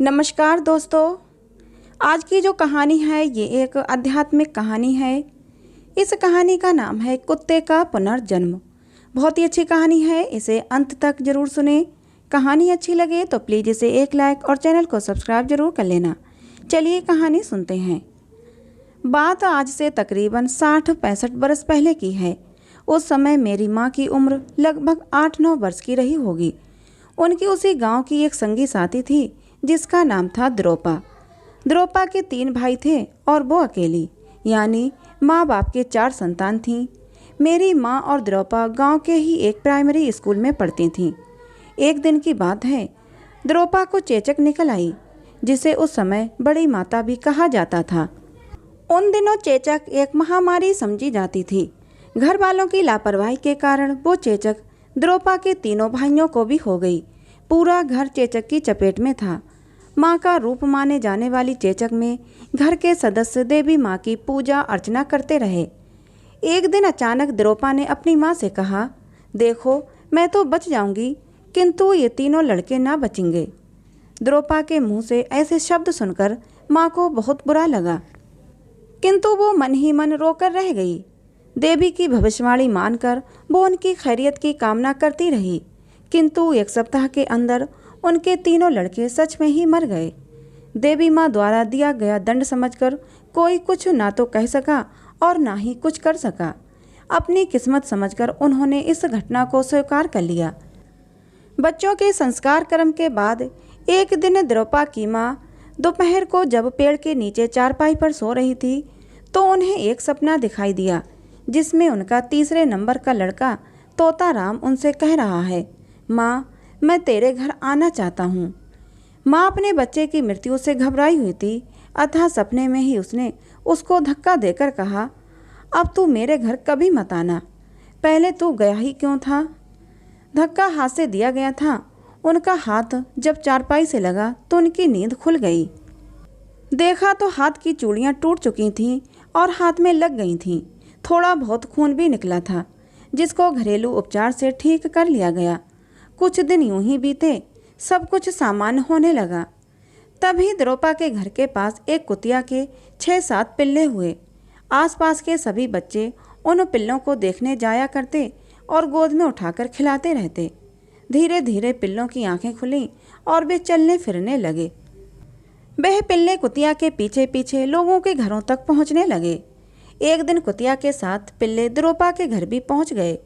नमस्कार दोस्तों। आज की जो कहानी है ये एक आध्यात्मिक कहानी है। इस कहानी का नाम है कुत्ते का पुनर्जन्म। बहुत ही अच्छी कहानी है, इसे अंत तक जरूर सुने। कहानी अच्छी लगे तो प्लीज़ इसे एक लाइक और चैनल को सब्सक्राइब जरूर कर लेना। चलिए कहानी सुनते हैं। बात आज से तकरीबन 60-65 बरस पहले की है। उस समय मेरी माँ की उम्र लगभग 8-9 वर्ष की रही होगी। उनकी उसी गांव की एक संगी साथी थी जिसका नाम था द्रोपा। द्रोपा के 3 भाई थे और वो अकेली, यानी माँ बाप के 4 संतान थीं। मेरी माँ और द्रोपा गांव के ही एक प्राइमरी स्कूल में पढ़ती थीं। एक दिन की बात है, द्रोपा को चेचक निकल आई, जिसे उस समय बड़ी माता भी कहा जाता था। उन दिनों चेचक एक महामारी समझी जाती थी। घर वालों की लापरवाही के कारण वो चेचक द्रोपा के तीनों भाइयों को भी हो गई। पूरा घर चेचक की चपेट में था। माँ का रूप माने जाने वाली चेचक में घर के सदस्य देवी माँ की पूजा अर्चना करते रहे। एक दिन अचानक द्रोपा ने अपनी माँ से कहा, देखो मैं तो बच जाऊंगी, किंतु ये तीनों लड़के ना बचेंगे। द्रोपा के मुंह से ऐसे शब्द सुनकर माँ को बहुत बुरा लगा, किंतु वो मन ही मन रोकर रह गई। देवी की भविष्यवाणी मानकर वो उनकी खैरियत की कामना करती रही, किंतु 1 सप्ताह के अंदर उनके तीनों लड़के सच में ही मर गए। देवी माँ द्वारा दिया गया दंड समझकर कोई कुछ ना तो कह सका और ना ही कुछ कर सका। अपनी किस्मत समझकर उन्होंने इस घटना को स्वीकार कर लिया। बच्चों के संस्कार कर्म के बाद एक दिन द्रोपा की माँ दोपहर को जब पेड़ के नीचे चारपाई पर सो रही थी तो उन्हें एक सपना दिखाई दिया, जिसमें उनका 3रे नंबर का लड़का तोताराम उनसे कह रहा है, माँ मैं तेरे घर आना चाहता हूँ। माँ अपने बच्चे की मृत्यु से घबराई हुई थी, अतः सपने में ही उसने उसको धक्का देकर कहा, अब तू मेरे घर कभी मत आना। पहले तू गया ही क्यों था? धक्का हाथ से दिया गया था। उनका हाथ जब चारपाई से लगा तो उनकी नींद खुल गई। देखा तो हाथ की चूड़ियाँ टूट चुकी थीं और हाथ में लग गई थीं। थोड़ा बहुत खून भी निकला था, जिसको घरेलू उपचार से ठीक कर लिया गया। कुछ दिन यूं ही बीते, सब कुछ सामान्य होने लगा। तभी द्रोपा के घर के पास एक कुतिया के 6-7 पिल्ले हुए। आसपास के सभी बच्चे उन पिल्लों को देखने जाया करते और गोद में उठाकर खिलाते रहते। धीरे धीरे पिल्लों की आंखें खुलीं और वे चलने फिरने लगे। वह पिल्ले कुतिया के पीछे पीछे लोगों के घरों तक पहुंचने लगे। एक दिन कुतिया के साथ पिल्ले द्रोपा के घर भी पहुंच गए।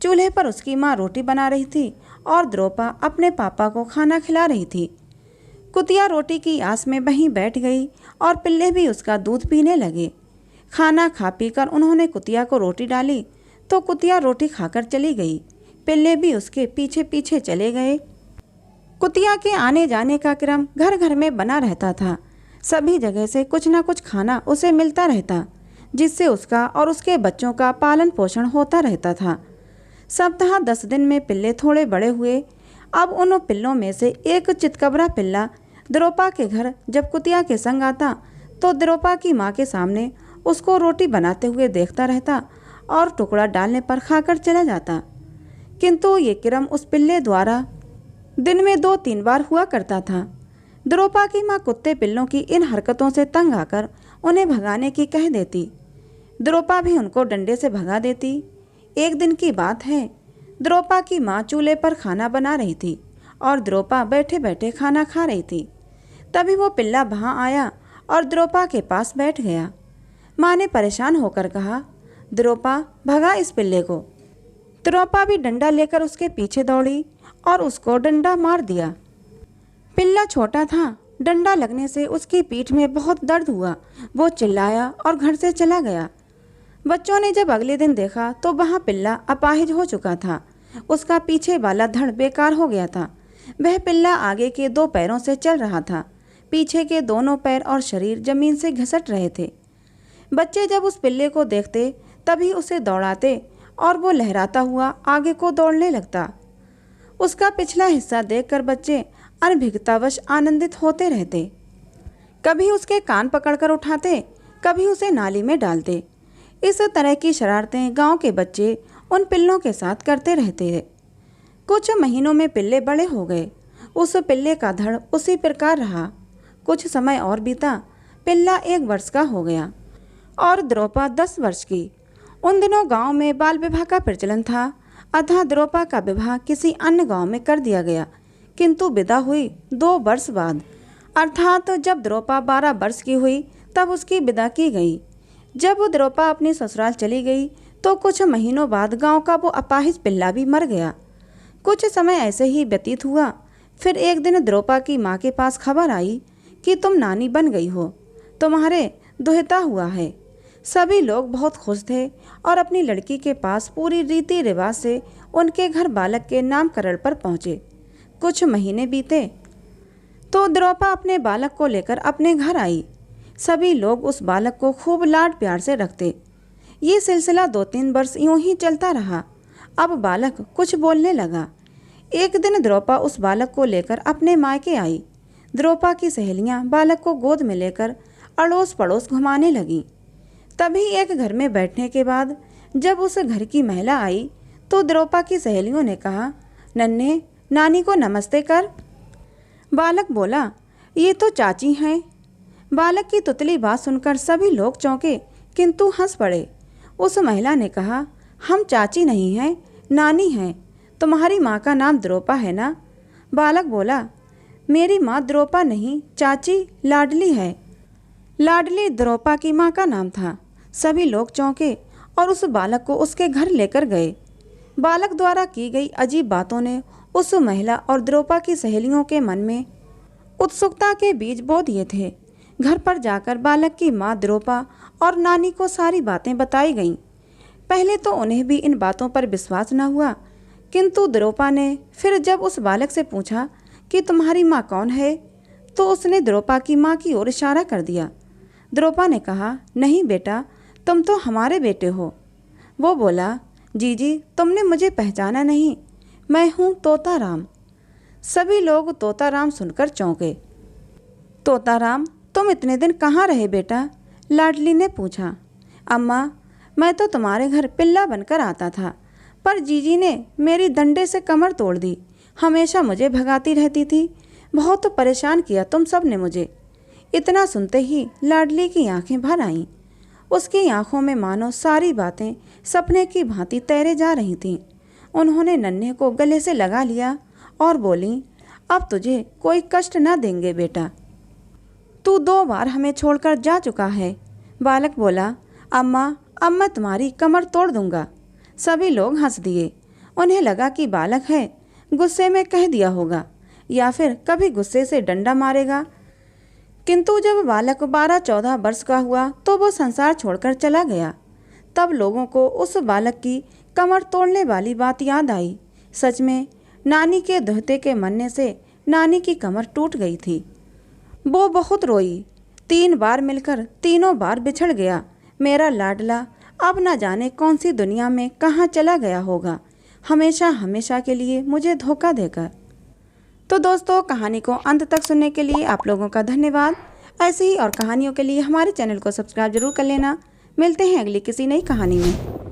चूल्हे पर उसकी माँ रोटी बना रही थी और द्रोपा अपने पापा को खाना खिला रही थी। कुतिया रोटी की आस में वहीं बैठ गई और पिल्ले भी उसका दूध पीने लगे। खाना खा पीकर उन्होंने कुतिया को रोटी डाली तो कुतिया रोटी खाकर चली गई। पिल्ले भी उसके पीछे पीछे चले गए। कुतिया के आने जाने का क्रम घर घर में बना रहता था। सभी जगह से कुछ ना कुछ खाना उसे मिलता रहता, जिससे उसका और उसके बच्चों का पालन पोषण होता रहता था। सप्ताह 10 दिन में पिल्ले थोड़े बड़े हुए। अब उन पिल्लों में से एक चितकबरा पिल्ला द्रोपा के घर जब कुतिया के संग आता तो द्रोपा की माँ के सामने उसको रोटी बनाते हुए देखता रहता और टुकड़ा डालने पर खाकर चला जाता। किंतु ये क्रम उस पिल्ले द्वारा दिन में 2-3 बार हुआ करता था। द्रोपा की माँ कुत्ते पिल्लों की इन हरकतों से तंग आकर उन्हें भगाने की कह देती। द्रोपा भी उनको डंडे से भगा देती। एक दिन की बात है, द्रोपा की माँ चूल्हे पर खाना बना रही थी और द्रोपा बैठे बैठे खाना खा रही थी। तभी वो पिल्ला वहाँ आया और द्रोपा के पास बैठ गया। माँ ने परेशान होकर कहा, द्रोपा भगा इस पिल्ले को। द्रोपा भी डंडा लेकर उसके पीछे दौड़ी और उसको डंडा मार दिया। पिल्ला छोटा था, डंडा लगने से उसकी पीठ में बहुत दर्द हुआ। वो चिल्लाया और घर से चला गया। बच्चों ने जब अगले दिन देखा तो वहाँ पिल्ला अपाहिज हो चुका था। उसका पीछे वाला धड़ बेकार हो गया था। वह पिल्ला आगे के 2 पैरों से चल रहा था, पीछे के दोनों पैर और शरीर जमीन से घिसट रहे थे। बच्चे जब उस पिल्ले को देखते तभी उसे दौड़ाते और वो लहराता हुआ आगे को दौड़ने लगता। उसका पिछला हिस्सा देखकर बच्चे अनभिज्ञतावश आनंदित होते रहते। कभी उसके कान पकड़कर उठाते, कभी उसे नाली में डालते। इस तरह की शरारतें गांव के बच्चे उन पिल्लों के साथ करते रहते थे। कुछ महीनों में पिल्ले बड़े हो गए। उस पिल्ले का धड़ उसी प्रकार रहा। कुछ समय और बीता। पिल्ला 1 वर्ष का हो गया और द्रौपा 10 वर्ष की। उन दिनों गांव में बाल विवाह का प्रचलन था, अतः द्रौपा का विवाह किसी अन्य गांव में कर दिया गया। किंतु विदा हुई 2 वर्ष बाद, अर्थात जब द्रौपा 12 वर्ष की हुई तब उसकी विदा की गई। जब वो द्रौपा अपनी ससुराल चली गई तो कुछ महीनों बाद गांव का वो अपाहिज पिल्ला भी मर गया। कुछ समय ऐसे ही व्यतीत हुआ। फिर एक दिन द्रौपा की माँ के पास खबर आई कि तुम नानी बन गई हो, तुम्हारे दुहिता हुआ है। सभी लोग बहुत खुश थे और अपनी लड़की के पास पूरी रीति रिवाज से उनके घर बालक के नामकरण पर पहुँचे। कुछ महीने बीते तो द्रौपा अपने बालक को लेकर अपने घर आई। सभी लोग उस बालक को खूब लाड प्यार से रखते। ये सिलसिला 2-3 वर्ष यूं ही चलता रहा। अब बालक कुछ बोलने लगा। एक दिन द्रौपा उस बालक को लेकर अपने मायके आई। द्रौपा की सहेलियां बालक को गोद में लेकर अड़ोस पड़ोस घुमाने लगीं। तभी एक घर में बैठने के बाद जब उस घर की महिला आई तो द्रौपा की सहेलियों ने कहा, नन्हे, नानी को नमस्ते कर। बालक बोला, ये तो चाची हैं। बालक की तुतली बात सुनकर सभी लोग चौंके किंतु हंस पड़े। उस महिला ने कहा, हम चाची नहीं हैं, नानी हैं। तुम्हारी माँ का नाम द्रौपा है ना? बालक बोला, मेरी माँ द्रौपा नहीं, चाची लाडली है। लाडली द्रौपा की माँ का नाम था। सभी लोग चौंके और उस बालक को उसके घर लेकर गए। बालक द्वारा की गई अजीब बातों ने उस महिला और द्रौपा की सहेलियों के मन में उत्सुकता के बीज बो दिए थे। घर पर जाकर बालक की माँ द्रौपा और नानी को सारी बातें बताई गईं। पहले तो उन्हें भी इन बातों पर विश्वास न हुआ, किंतु द्रौपा ने फिर जब उस बालक से पूछा कि तुम्हारी माँ कौन है, तो उसने द्रौपा की माँ की ओर इशारा कर दिया। द्रौपा ने कहा, नहीं बेटा, तुम तो हमारे बेटे हो। वो बोला, जीजी, तुमने मुझे पहचाना नहीं, मैं हूँ तोताराम। सभी लोग तोताराम सुनकर चौंके। तोताराम, तुम इतने दिन कहाँ रहे बेटा? लाडली ने पूछा। अम्मा, मैं तो तुम्हारे घर पिल्ला बनकर आता था, पर जीजी ने मेरी डंडे से कमर तोड़ दी। हमेशा मुझे भगाती रहती थी। बहुत परेशान किया तुम सब ने मुझे। इतना सुनते ही लाडली की आंखें भर आईं। उसकी आंखों में मानो सारी बातें सपने की भांति तैरे जा रही थीं। उन्होंने नन्हे को गले से लगा लिया और बोली, अब तुझे कोई कष्ट न देंगे बेटा। तू 2 बार हमें छोड़कर जा चुका है। बालक बोला, अम्मा, अब मैं तुम्हारी कमर तोड़ दूंगा। सभी लोग हंस दिए। उन्हें लगा कि बालक है, गुस्से में कह दिया होगा या फिर कभी गुस्से से डंडा मारेगा। किंतु जब बालक 12-14 वर्ष का हुआ तो वो संसार छोड़कर चला गया। तब लोगों को उस बालक की कमर तोड़ने वाली बात याद आई। सच में नानी के दुहते के मरने से नानी की कमर टूट गई थी। वो बहुत रोई। 3 बार मिलकर तीनों बार बिछड़ गया। मेरा लाडला अब न जाने कौन सी दुनिया में कहाँ चला गया होगा, हमेशा हमेशा के लिए मुझे धोखा देकर। तो दोस्तों, कहानी को अंत तक सुनने के लिए आप लोगों का धन्यवाद। ऐसे ही और कहानियों के लिए हमारे चैनल को सब्सक्राइब जरूर कर लेना। मिलते हैं अगली किसी नई कहानी में।